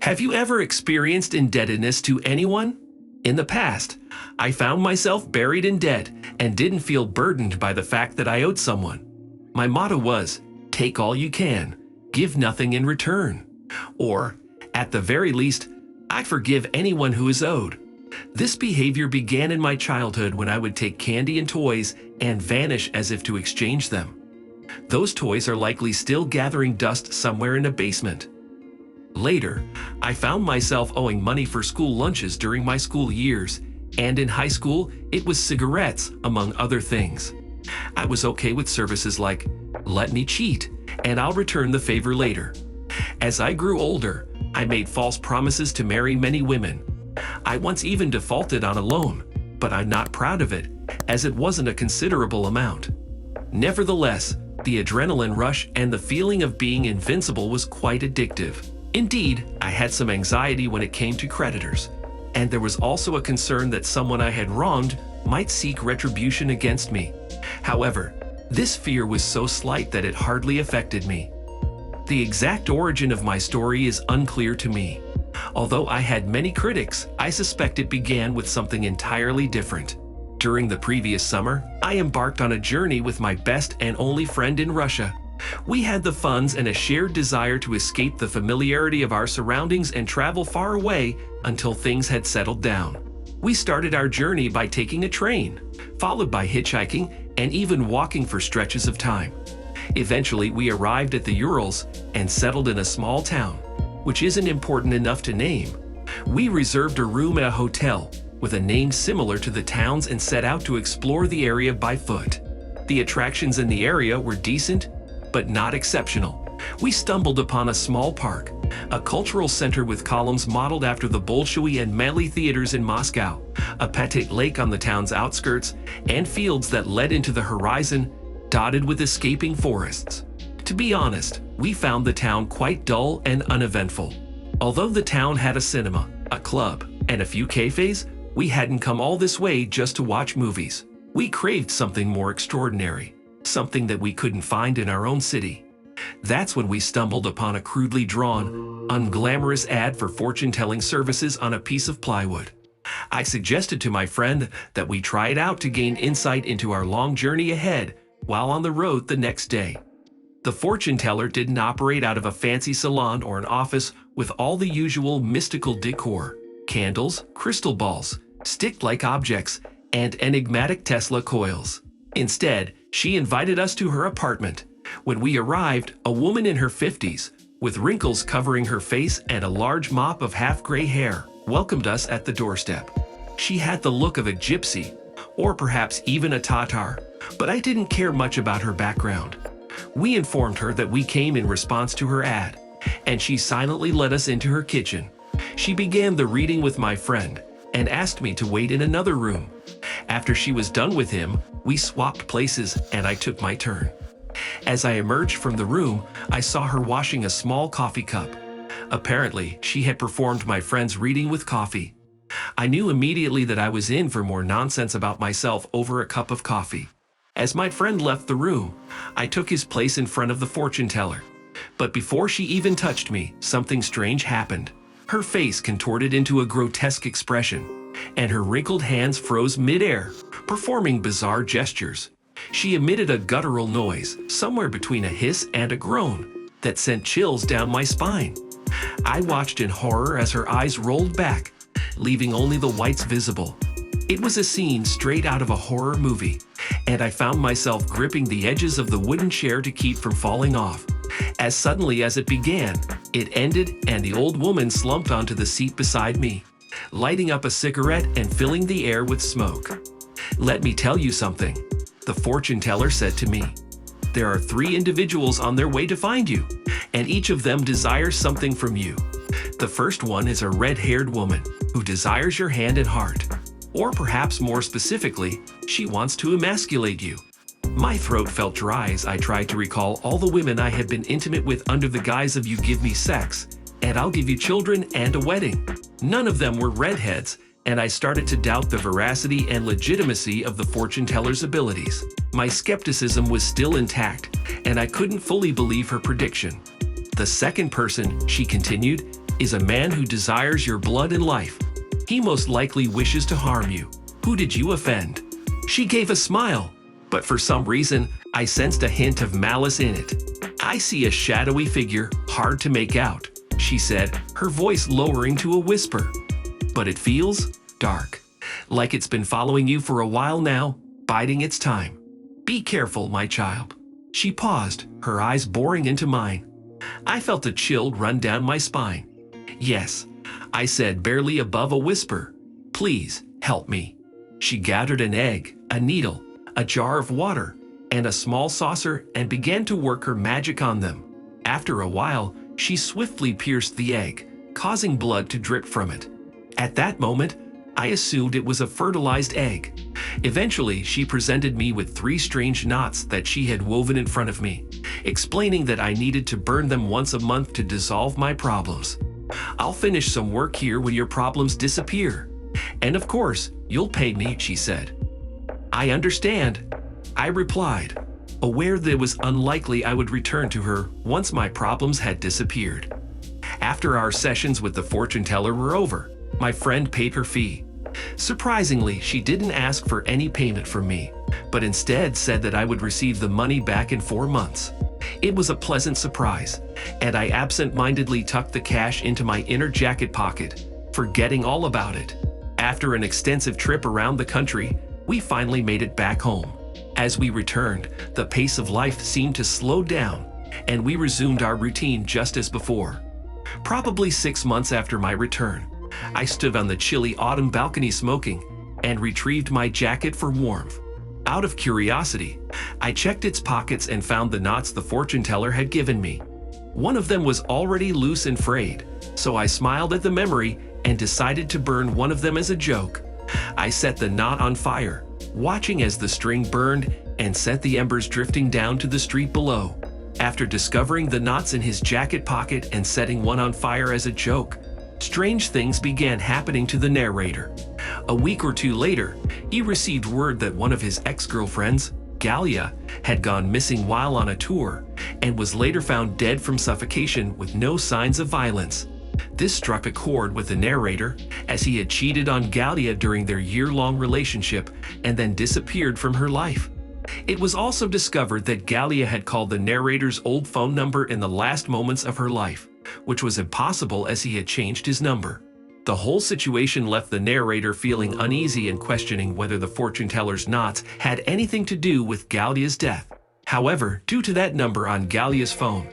Have you ever experienced indebtedness to anyone? In the past, I found myself buried in debt and didn't feel burdened by the fact that I owed someone. My motto was, take all you can, give nothing in return. Or, at the very least, I forgive anyone who is owed. This behavior began in my childhood when I would take candy and toys and vanish as if to exchange them. Those toys are likely still gathering dust somewhere in a basement. Later, I found myself owing money for school lunches during my school years, and in high school, it was cigarettes, among other things. I was okay with services like, let me cheat, and I'll return the favor later. As I grew older, I made false promises to marry many women. I once even defaulted on a loan, but I'm not proud of it, as it wasn't a considerable amount. Nevertheless, the adrenaline rush and the feeling of being invincible was quite addictive. Indeed, I had some anxiety when it came to creditors, and there was also a concern that someone I had wronged might seek retribution against me. However, this fear was so slight that it hardly affected me. The exact origin of my story is unclear to me. Although I had many critics, I suspect it began with something entirely different. During the previous summer, I embarked on a journey with my best and only friend in Russia. We had the funds and a shared desire to escape the familiarity of our surroundings and travel far away until things had settled down. We started our journey by taking a train, followed by hitchhiking and even walking for stretches of time. Eventually, we arrived at the Urals and settled in a small town, which isn't important enough to name. We reserved a room at a hotel with a name similar to the town's and set out to explore the area by foot. The attractions in the area were decent, but not exceptional. We stumbled upon a small park, a cultural center with columns modeled after the Bolshoi and Mali theaters in Moscow, a petite lake on the town's outskirts, and fields that led into the horizon, dotted with escaping forests. To be honest, we found the town quite dull and uneventful. Although the town had a cinema, a club, and a few cafes, we hadn't come all this way just to watch movies. We craved something more extraordinary, something that we couldn't find in our own city. That's when we stumbled upon a crudely drawn, unglamorous ad for fortune-telling services on a piece of plywood. I suggested to my friend that we try it out to gain insight into our long journey ahead while on the road the next day. The fortune teller didn't operate out of a fancy salon or an office with all the usual mystical decor, candles, crystal balls, stick-like objects, and enigmatic Tesla coils. Instead, she invited us to her apartment. When we arrived, a woman in her 50s, with wrinkles covering her face and a large mop of half-gray hair, welcomed us at the doorstep. She had the look of a gypsy, or perhaps even a Tatar, but I didn't care much about her background. We informed her that we came in response to her ad, and she silently led us into her kitchen. She began the reading with my friend and asked me to wait in another room. After she was done with him, we swapped places and I took my turn. As I emerged from the room, I saw her washing a small coffee cup. Apparently, she had performed my friend's reading with coffee. I knew immediately that I was in for more nonsense about myself over a cup of coffee. As my friend left the room, I took his place in front of the fortune teller. But before she even touched me, something strange happened. Her face contorted into a grotesque expression, and her wrinkled hands froze mid-air, performing bizarre gestures. She emitted a guttural noise, somewhere between a hiss and a groan, that sent chills down my spine. I watched in horror as her eyes rolled back, leaving only the whites visible. It was a scene straight out of a horror movie, and I found myself gripping the edges of the wooden chair to keep from falling off. As suddenly as it began, it ended and the old woman slumped onto the seat beside me, lighting up a cigarette and filling the air with smoke. "Let me tell you something," the fortune teller said to me. "There are 3 individuals on their way to find you, and each of them desires something from you. The first one is a red-haired woman who desires your hand and heart. Or perhaps more specifically, she wants to emasculate you." My throat felt dry as I tried to recall all the women I had been intimate with under the guise of "you give me sex, and I'll give you children and a wedding." None of them were redheads, and I started to doubt the veracity and legitimacy of the fortune teller's abilities. My skepticism was still intact, and I couldn't fully believe her prediction. "The second person," she continued, is a man who desires your blood and life. He most likely wishes to harm you. Who did you offend?" She gave a smile, but for some reason, I sensed a hint of malice in it. "I see a shadowy figure, hard to make out," she said, her voice lowering to a whisper. "But it feels dark, like it's been following you for a while now, biding its time. Be careful, my child." She paused, her eyes boring into mine. I felt a chill run down my spine. "Yes," I said, barely above a whisper. "Please, help me." She gathered an egg, a needle, a jar of water, and a small saucer and began to work her magic on them. After a while, she swiftly pierced the egg, causing blood to drip from it. At that moment, I assumed it was a fertilized egg. Eventually, she presented me with 3 strange knots that she had woven in front of me, explaining that I needed to burn them once a month to dissolve my problems. "I'll finish some work here when your problems disappear. And of course, you'll pay me," she said. "I understand," I replied, aware that it was unlikely I would return to her once my problems had disappeared. After our sessions with the fortune teller were over, my friend paid her fee. Surprisingly, she didn't ask for any payment from me, but instead said that I would receive the money back in 4 months. It was a pleasant surprise, and I absent-mindedly tucked the cash into my inner jacket pocket, forgetting all about it. After an extensive trip around the country, we finally made it back home. As we returned, the pace of life seemed to slow down, and we resumed our routine just as before. Probably 6 months after my return, I stood on the chilly autumn balcony smoking and retrieved my jacket for warmth. Out of curiosity, I checked its pockets and found the knots the fortune teller had given me. One of them was already loose and frayed, so I smiled at the memory and decided to burn one of them as a joke. I set the knot on fire, watching as the string burned and sent the embers drifting down to the street below. After discovering the knots in his jacket pocket and setting one on fire as a joke, strange things began happening to the narrator. A week or 2 later, he received word that one of his ex-girlfriends, Galia, had gone missing while on a tour and was later found dead from suffocation with no signs of violence. This struck a chord with the narrator, as he had cheated on Galia during their year-long relationship and then disappeared from her life. It was also discovered that Galia had called the narrator's old phone number in the last moments of her life, which was impossible as he had changed his number. The whole situation left the narrator feeling uneasy and questioning whether the fortune teller's knots had anything to do with Galia's death. However, due to that number on Galia's phone,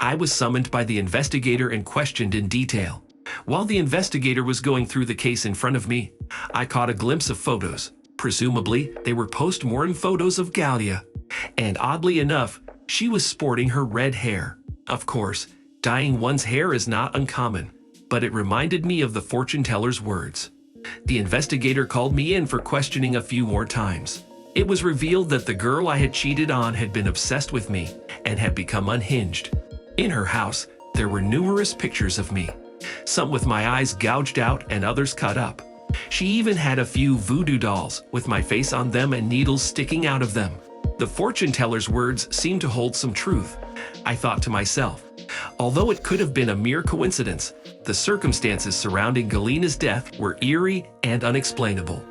I was summoned by the investigator and questioned in detail. While the investigator was going through the case in front of me, I caught a glimpse of photos. Presumably, they were post-mortem photos of Galia. And oddly enough, she was sporting her red hair. Of course, dyeing one's hair is not uncommon, but it reminded me of the fortune teller's words. The investigator called me in for questioning a few more times. It was revealed that the girl I had cheated on had been obsessed with me and had become unhinged. In her house, there were numerous pictures of me, some with my eyes gouged out and others cut up. She even had a few voodoo dolls with my face on them and needles sticking out of them. The fortune teller's words seemed to hold some truth, I thought to myself. Although it could have been a mere coincidence, the circumstances surrounding Galina's death were eerie and unexplainable.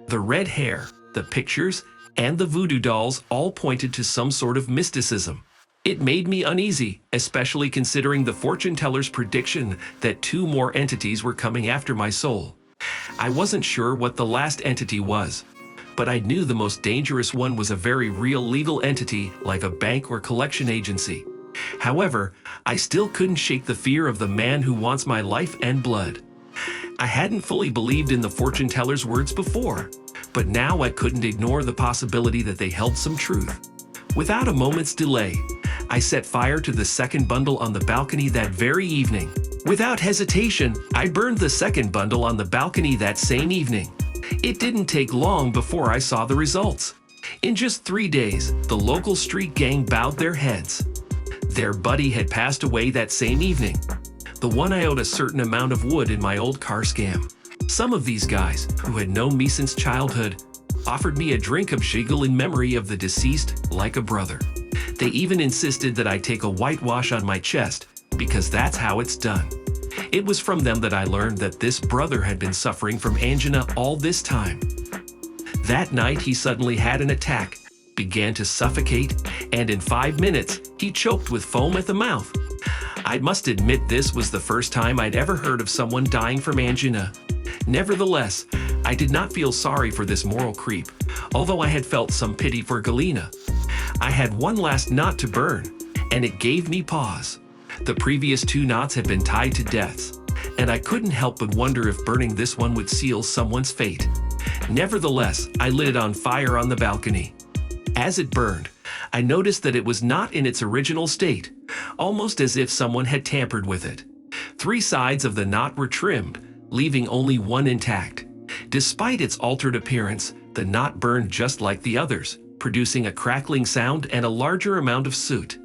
The red hair, the pictures, and the voodoo dolls all pointed to some sort of mysticism. It made me uneasy, especially considering the fortune teller's prediction that 2 more entities were coming after my soul. I wasn't sure what the last entity was, but I knew the most dangerous one was a very real legal entity like a bank or collection agency. However, I still couldn't shake the fear of the man who wants my life and blood. I hadn't fully believed in the fortune teller's words before, but now I couldn't ignore the possibility that they held some truth. Without a moment's delay, I set fire to the second bundle on the balcony that very evening. Without hesitation, I burned the second bundle on the balcony that same evening. It didn't take long before I saw the results. In just 3 days, the local street gang bowed their heads. Their buddy had passed away that same evening, the one I owed a certain amount of wood in my old car scam. Some of these guys, who had known me since childhood, offered me a drink of Shigel in memory of the deceased like a brother. They even insisted that I take a whitewash on my chest, because that's how it's done. It was from them that I learned that this brother had been suffering from angina all this time. That night, he suddenly had an attack, began to suffocate, and in 5 minutes, he choked with foam at the mouth. I must admit this was the first time I'd ever heard of someone dying from angina. Nevertheless, I did not feel sorry for this moral creep, although I had felt some pity for Galena. I had one last knot to burn, and it gave me pause. The previous 2 knots had been tied to deaths, and I couldn't help but wonder if burning this one would seal someone's fate. Nevertheless, I lit it on fire on the balcony. As it burned, I noticed that it was not in its original state, almost as if someone had tampered with it. 3 sides of the knot were trimmed, leaving only one intact. Despite its altered appearance, the knot burned just like the others, producing a crackling sound and a larger amount of soot.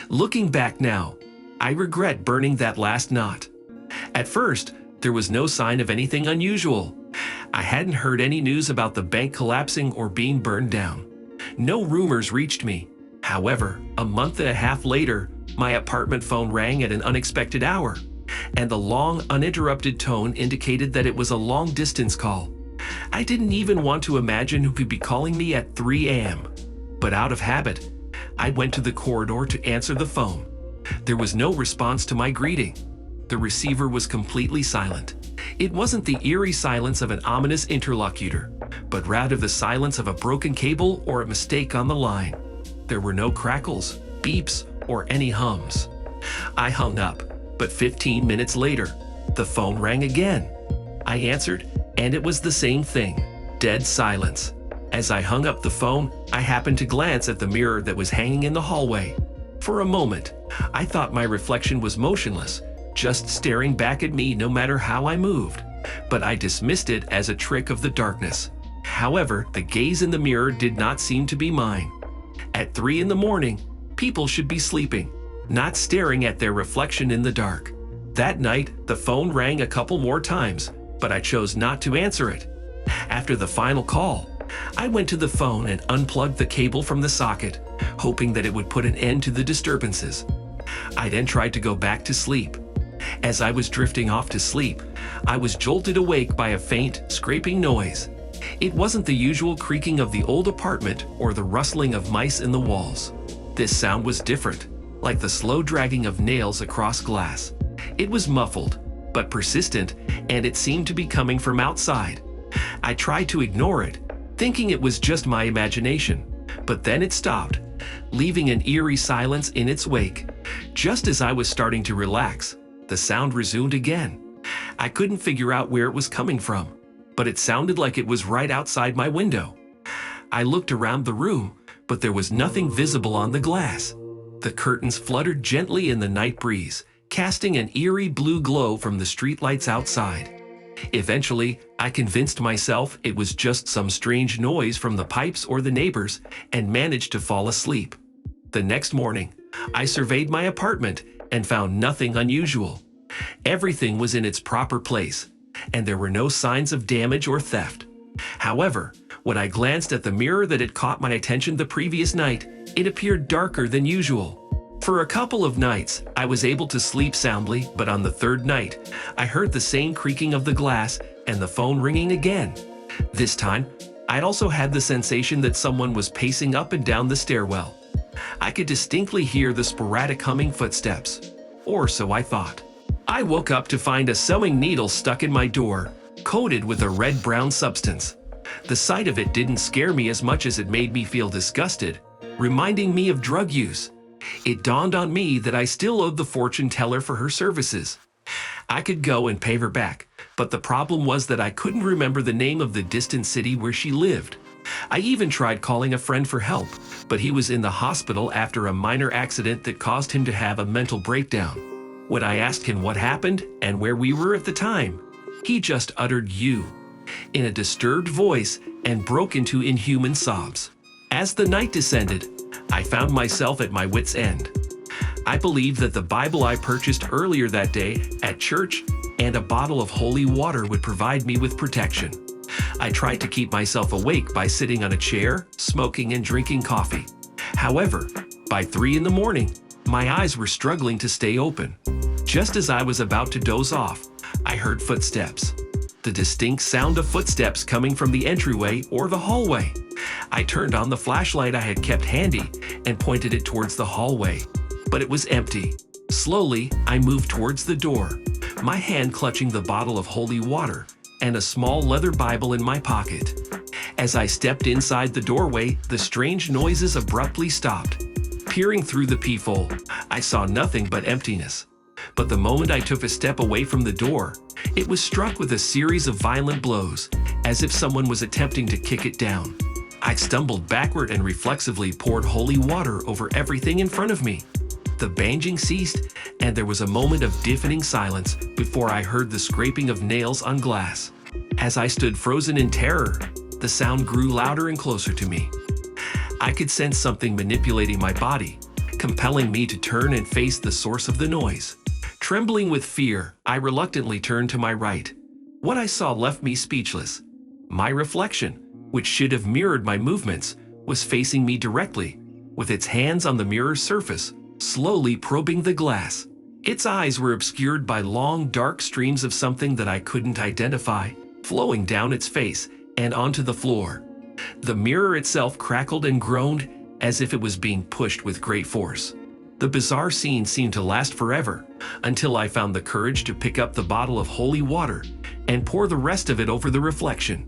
Looking back now, I regret burning that last knot. At first, there was no sign of anything unusual. I hadn't heard any news about the bank collapsing or being burned down. No rumors reached me. However, a month and a half later, my apartment phone rang at an unexpected hour, and the long, uninterrupted tone indicated that it was a long-distance call. I didn't even want to imagine who could be calling me at 3 a.m. But out of habit, I went to the corridor to answer the phone. There was no response to my greeting. The receiver was completely silent. It wasn't the eerie silence of an ominous interlocutor, but rather the silence of a broken cable or a mistake on the line. There were no crackles, beeps, or any hums. I hung up, but 15 minutes later, the phone rang again. I answered, and it was the same thing, dead silence. As I hung up the phone, I happened to glance at the mirror that was hanging in the hallway. For a moment, I thought my reflection was motionless, just staring back at me no matter how I moved, but I dismissed it as a trick of the darkness. However, the gaze in the mirror did not seem to be mine. At 3 in the morning, people should be sleeping, not staring at their reflection in the dark. That night, the phone rang a couple more times, but I chose not to answer it. After the final call, I went to the phone and unplugged the cable from the socket, hoping that it would put an end to the disturbances. I then tried to go back to sleep. As I was drifting off to sleep, I was jolted awake by a faint, scraping noise. It wasn't the usual creaking of the old apartment or the rustling of mice in the walls. This sound was different, like the slow dragging of nails across glass. It was muffled, but persistent, and it seemed to be coming from outside. I tried to ignore it, thinking it was just my imagination, but then it stopped, leaving an eerie silence in its wake. Just as I was starting to relax, the sound resumed again. I couldn't figure out where it was coming from, but it sounded like it was right outside my window. I looked around the room, but there was nothing visible on the glass. The curtains fluttered gently in the night breeze, casting an eerie blue glow from the streetlights outside. Eventually, I convinced myself it was just some strange noise from the pipes or the neighbors and managed to fall asleep. The next morning, I surveyed my apartment and found nothing unusual. Everything was in its proper place, and there were no signs of damage or theft. However, when I glanced at the mirror that had caught my attention the previous night, it appeared darker than usual. For a couple of nights, I was able to sleep soundly, but on the 3rd night, I heard the same creaking of the glass and the phone ringing again. This time, I'd also had the sensation that someone was pacing up and down the stairwell. I could distinctly hear the sporadic humming footsteps, or so I thought. I woke up to find a sewing needle stuck in my door, coated with a red-brown substance. The sight of it didn't scare me as much as it made me feel disgusted, reminding me of drug use. It dawned on me that I still owed the fortune teller for her services. I could go and pay her back, but the problem was that I couldn't remember the name of the distant city where she lived. I even tried calling a friend for help, but he was in the hospital after a minor accident that caused him to have a mental breakdown. When I asked him what happened and where we were at the time, he just uttered "you" in a disturbed voice and broke into inhuman sobs. As the night descended, I found myself at my wit's end. I believed that the Bible I purchased earlier that day at church and a bottle of holy water would provide me with protection. I tried to keep myself awake by sitting on a chair, smoking and drinking coffee. However, by 3 in the morning, my eyes were struggling to stay open. Just as I was about to doze off, I heard footsteps. The distinct sound of footsteps coming from the entryway or the hallway. I turned on the flashlight I had kept handy and pointed it towards the hallway, but it was empty. Slowly, I moved towards the door, my hand clutching the bottle of holy water and a small leather Bible in my pocket. As I stepped inside the doorway, the strange noises abruptly stopped. Peering through the peephole, I saw nothing but emptiness. But the moment I took a step away from the door, it was struck with a series of violent blows, as if someone was attempting to kick it down. I stumbled backward and reflexively poured holy water over everything in front of me. The banging ceased, and there was a moment of deafening silence before I heard the scraping of nails on glass. As I stood frozen in terror, the sound grew louder and closer to me. I could sense something manipulating my body, compelling me to turn and face the source of the noise. Trembling with fear, I reluctantly turned to my right. What I saw left me speechless. My reflection, which should have mirrored my movements, was facing me directly, with its hands on the mirror's surface, slowly probing the glass. Its eyes were obscured by long, dark streams of something that I couldn't identify, flowing down its face and onto the floor. The mirror itself crackled and groaned as if it was being pushed with great force. The bizarre scene seemed to last forever, until I found the courage to pick up the bottle of holy water and pour the rest of it over the reflection.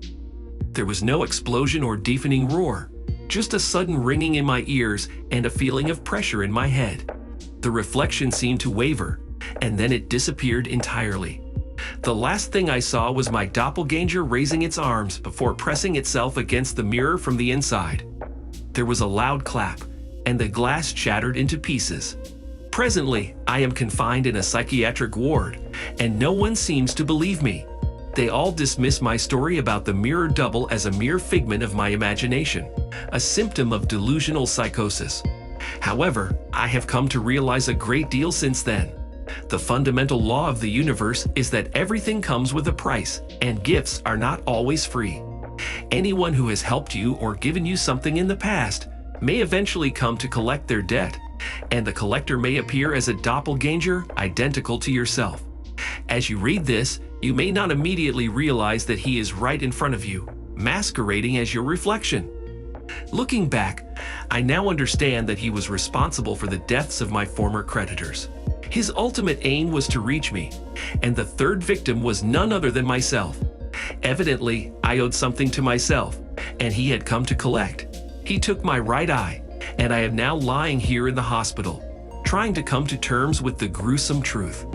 There was no explosion or deafening roar, just a sudden ringing in my ears and a feeling of pressure in my head. The reflection seemed to waver, and then it disappeared entirely. The last thing I saw was my doppelganger raising its arms before pressing itself against the mirror from the inside. There was a loud clap, and the glass shattered into pieces. Presently, I am confined in a psychiatric ward, and no one seems to believe me. They all dismiss my story about the mirror double as a mere figment of my imagination, a symptom of delusional psychosis. However, I have come to realize a great deal since then. The fundamental law of the universe is that everything comes with a price, and gifts are not always free. Anyone who has helped you or given you something in the past may eventually come to collect their debt, and the collector may appear as a doppelganger identical to yourself. As you read this, you may not immediately realize that he is right in front of you, masquerading as your reflection. Looking back, I now understand that he was responsible for the deaths of my former creditors. His ultimate aim was to reach me, and the third victim was none other than myself. Evidently, I owed something to myself, and he had come to collect. He took my right eye, and I am now lying here in the hospital, trying to come to terms with the gruesome truth.